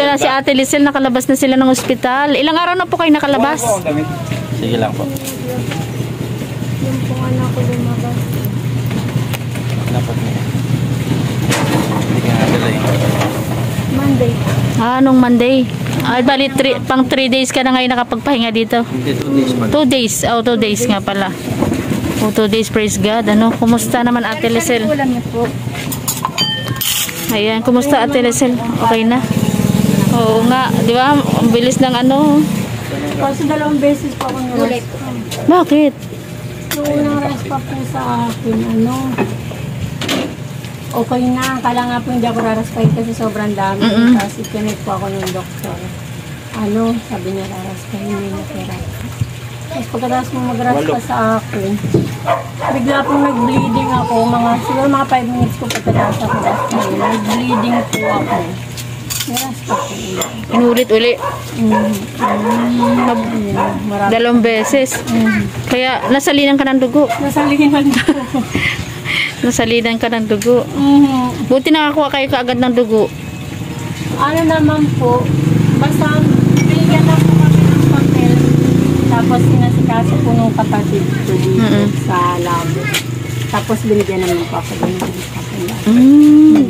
nandito na si Ate Lisel, nakalabas na sila ng ospital. Ilang araw na po kayo nakalabas? Sige lang po. Yung pong anak ko lumabas. Dapat niya. Hindi ka nadala eh. Monday. Nung Monday. Ay, bali, pang 3 days ka na ngayon nakapagpahinga dito. Hindi, 2 days man. 2 days. 2 days nga pala. 2 days, praise God. Kumusta naman Ate Lisel? Ulam niya po. Ayan, kumusta Ate Lisel? Okay na? Oo nga, di ba? Ang bilis ng Kasi 2 beses pa ako nurest. Bakit? Yung unang rest pa po sa akin, okay na. Kala nga po hindi ako raraspay kasi sobrang dami. Kasi connect po ako ng doktor. Sabi niya raraspay, hindi na therapy. Tapos pagkatapos mo mag-raspa sa akin, bigla pong nag-bleeding ako. Siguro mga 5 minutes ko pagkatapos ako raspa. Nag-bleeding po ako. Naraspa ko ulit. Inulit uli. 2 beses. Kaya nasalinan ka ng dugo. Nasalinan ko. Nasalinan ka ng dugo. Buti nakakuha kayo kaagad ng dugo. Ano naman po, basta binigyan na po kami ng papel. Tapos sinasikaso po nung kapatid ko dito sa labo. Tapos binigyan naman po ako ng papel.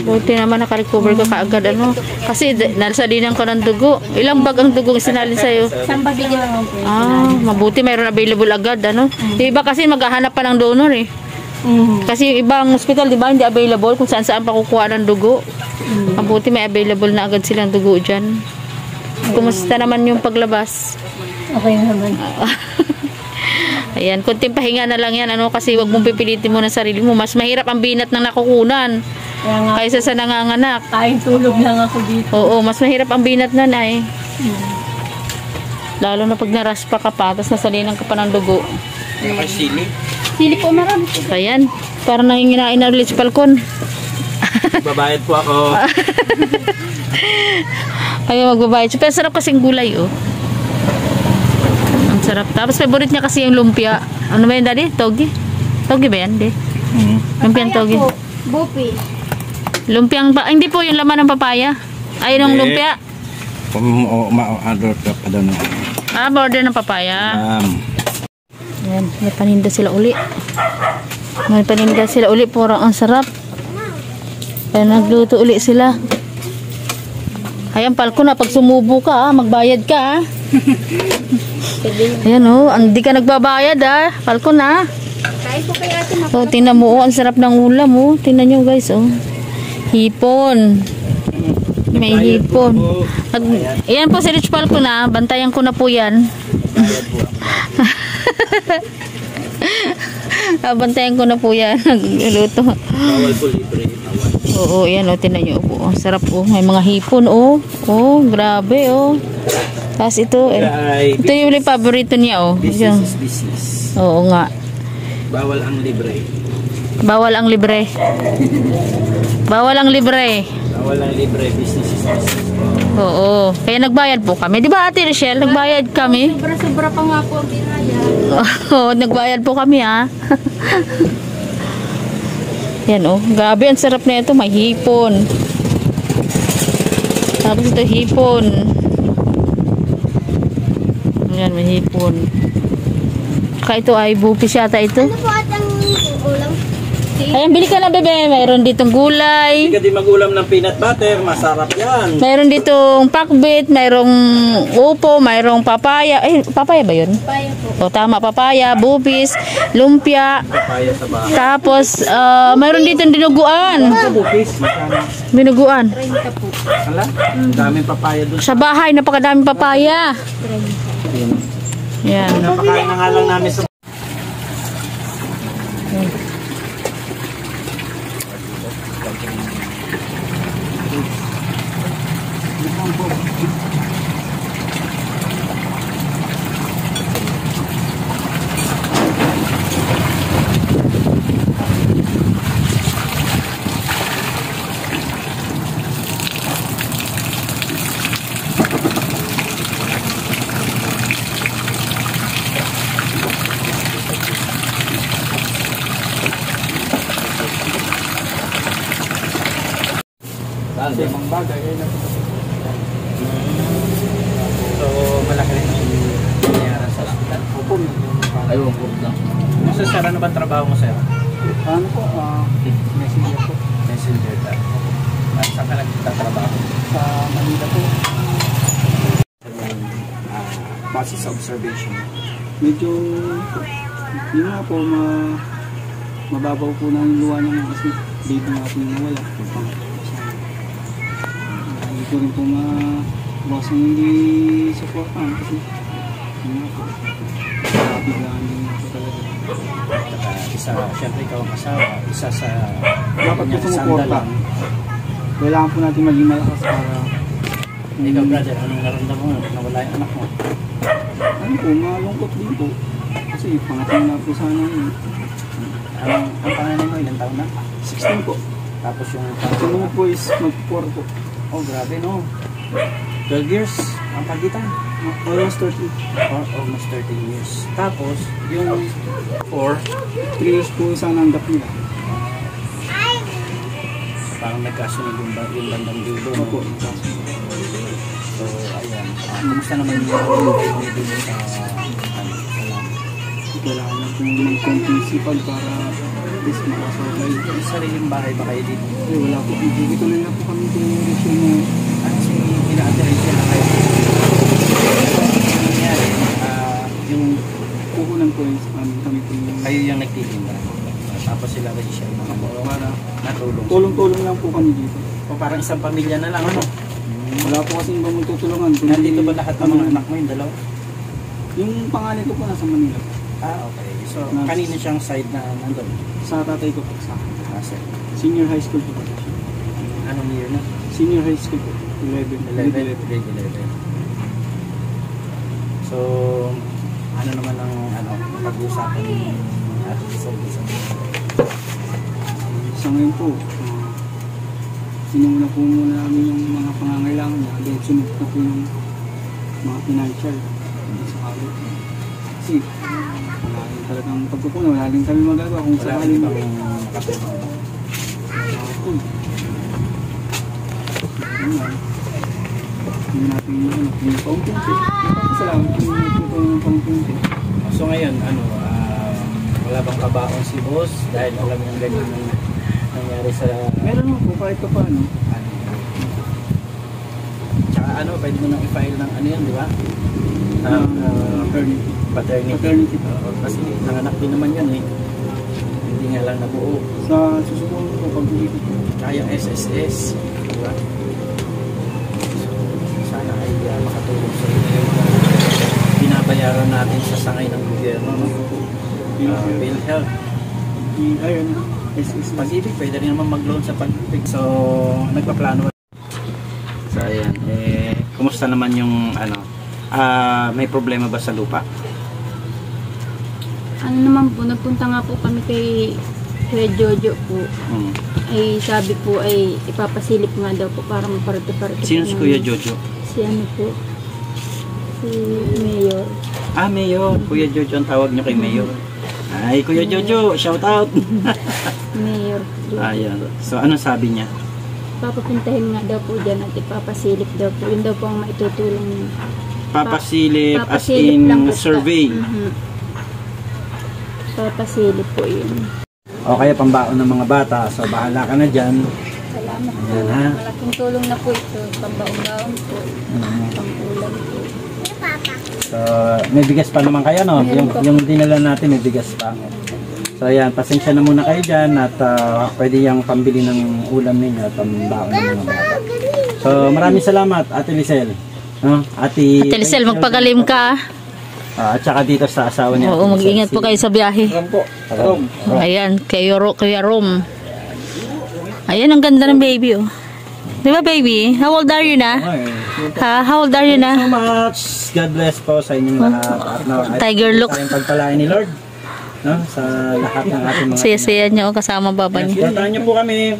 Buti naman nakarecover ka kaagad Kasi nasalinan ka ng dugo. Ilang bag ang dugo sinalin sa'yo? Isang bag lang naman po. Mabuti mayroon available agad Iba kasi maghahanap pa ng donor eh. Kasi yung ibang hospital, di ba, hindi available kung saan pa kukuha ng dugo. Mabuti may available na agad silang dugo dyan. Kumusta naman yung paglabas? Okay naman. Ayan, kunting pahinga na lang yan, kasi wag mong pipilitin mo ng sarili mo. Mas mahirap ang binat ng nakukunan kaysa sa nanganganak. Kain tulog lang ako dito. Oo, mas mahirap ang binat nun ay. Lalo na pag naraspa ka pa, tapos nasalinan ka pa ng dugo. May sili? Sili po marami. Ayan, parang nanginginain na ulit si Falcon. Babayad po ako. Ayaw magbabayad. Pero sarap kasing gulay, Ang sarap. Tapos favorite niya kasi yung lumpia. Ano ba yun, Daddy? Togi? Togi ba yan, Di? Lumpiang togi. Bupi. Lumpiang pa. Hindi po yung laman ng papaya. Ayun ang lumpia. Ma-order ka pa doon. Order ng papaya. Ayan, may paninda sila uli. May paninda sila uli. Porang ang sarap. Kaya nagluto uli sila. Ayan, Falcon pag sumubo ka, magbayad ka, Ayan, hindi ka nagbabayad, Falcon, Kain po kay ate. Tingnan mo, ang sarap ng ulam, Tingnan nyo, guys, Hipon. May hipon. Ayan po si Rich Falcon, bantayan ko na po yan. Bantayan ko na po yan. Nagluto. Bawal po libre. Oo, yan tingnan nyo po. Sarap may mga hipon grabe Tapos ito ito yung paborito niya Business. Oo nga. Bawal ang libre. Bawal ang libre. Bawal ang libre. Bawal ang libre, business is business. Oo, kaya nagbayad po kami. Di ba Ate Rochelle, nagbayad kami? Sobra-sobra pa nga po ang binayad. Oo, nagbayad po kami Yan grabe ang sarap na ito, may hipon. Tapos ito hipon. Yan, may hipon. Saka ito ay bupis yata ito. Ano po atang ulam? Ayan, bili ka na bebe. Mayroon ditong gulay. Hindi ka di mag-ulam ng peanut butter, masarap yan. Mayroon ditong pakbit, mayroong upo, mayroong papaya. Papaya ba yun? Papaya po. Tama, papaya, bupis, lumpia. Papaya sa bahay. Tapos, mayroon ditong dinuguan. Bupis, makano? Dinuguan. 30 po. Hala, daming papaya doon. Sa bahay, napakadaming papaya. Yan. Napakain na nga lang namin sa... bang trabaho mo, sir? Ano po, messenger po. Messenger ka. At saan ka nagtatrabaho? Sa Manila po. Base sa observation. Medyo, yun nga po, mababaw po na yung luha naman kasi baby nga po yung nawala. Hindi ko rin po mabasang hindi supportan kasi yun nga po. Biglaan din nga po talaga. Isa, syempre ikaw ang asawa, isa sa Dapat po kanyang sumuporta. sandalan. Kailangan po natin maging malakas para Ikaw, brother, anong naramdaman mo? Nawala yung anak mo? ano po, malungkot din po. Kasi pangatang na po sana yun. Ang panganay mo, ilang taon na? 16 po. Tapos yung Sunod po is mag-4 po. oh, grabe, no? 12 years ang pagitan. Almost 30. Or almost 30 years. Tapos, yung 4, 3 years po sana ang gap nila. parang nagkasunod yung bandang dulo. No? Opo. So, ayan. Kumusta naman yung baby mo sa Kailangan na po mag-continue sipag para at least makasurvive. yung sariling bahay ba kayo dito? Eh, wala po. Hindi ko na po kami generation na Ano si ina-address na kayo? Ano nangyari? Yung puhunan po is kami po yung kayo yung nagtitinda. Tapos sila rin siya yung mga moro para natulong. tulong-tulong lang po kami dito. O parang isang pamilya na lang, ano? Wala po kasi ibang magtutulungan. Nandito ba lahat ng mga anak mo, yung dalawa? Yung pangalan ko po nasa Manila. Okay. So, kanina siyang side na nandun? Sa tatay ko po sa akin. Sir. Senior high school po. Anong year na? Senior high school po. 11. 11. Grade 11. So, ano naman ang pag-uusapan ni Ate Giselle? Sa ngayon po, sinuna po muna namin yung mga pangangailangan niya. Then sunod na po yung mga financial. Hindi sa kalit. Kasi wala rin talagang pagkukunan. Wala rin kami magagawa kung Wala sakaling rin bang makatulong? Hindi natin yung paunti-unti. Salamat yung paunti-unti. So ngayon, wala bang kabaon si boss dahil alam yung ganyan yung nangyari sa Meron mo po kahit pa paano. Tsaka pwede mo nang i-file ng yun, di ba? Paternity. Paternity po. Kasi nanganak din naman yan eh. Hindi nga lang nabuo. Sa susunod po pag-uwi ko. Tsaka yung SSS, di ba? Sana ay makatulong sa inyo yung binabayaran natin sa sangay ng gobyerno, no? PhilHealth. Ayun. Pag-ibig, pwede rin naman mag-loan sa pag-ibig. So, nagpaplano. So, ayan. Kumusta naman yung may problema ba sa lupa? Ano naman po, nagpunta nga po kami kay Jojo po. Ay sabi po ay ipapasilip nga daw po para maparito-parito. Sino si Kuya Jojo? Si ano po? Si Mayor. Mayor. Kuya Jojo ang tawag nyo kay Mayor. Ay, Kuya Jojo, shout out! Mayor. Ayan. So, ano sabi niya? Papapuntahin nga daw po dyan at ipapasilip daw po. Yun daw po ang maitutulong niya. Papasilip as Papasilip lang in po survey. Papasilip po yun. O kaya pambaon ng mga bata. So, bahala ka na dyan. Salamat po. Ayan, ha? Malaking tulong na po ito. Pambaon-baon po. Pang-ulam po. So, may bigas pa naman kayo, no? Yung dinala natin, may bigas pa. So, ayan, pasensya na muna kayo dyan at pwede yung pambili ng ulam ninyo at pambaon ng mga bata. So, maraming salamat, Ate Lisel. No? Ate Telecel, magpagalim ka. at saka dito sa asawa niya. Oo, mag-ingat po kayo sa biyahe. Po. Ayan, Kuya Rom. Ayan, ang ganda ng baby, oh. Di ba, baby? How old are you na? Ha? How old are you na? So much. God bless po sa inyong lahat. At Tiger look. Tayong pagpalain ni Lord. No? Sa lahat ng ating mga Saya-saya niya, oh, kasama baba niya. Puntahan niyo po kami.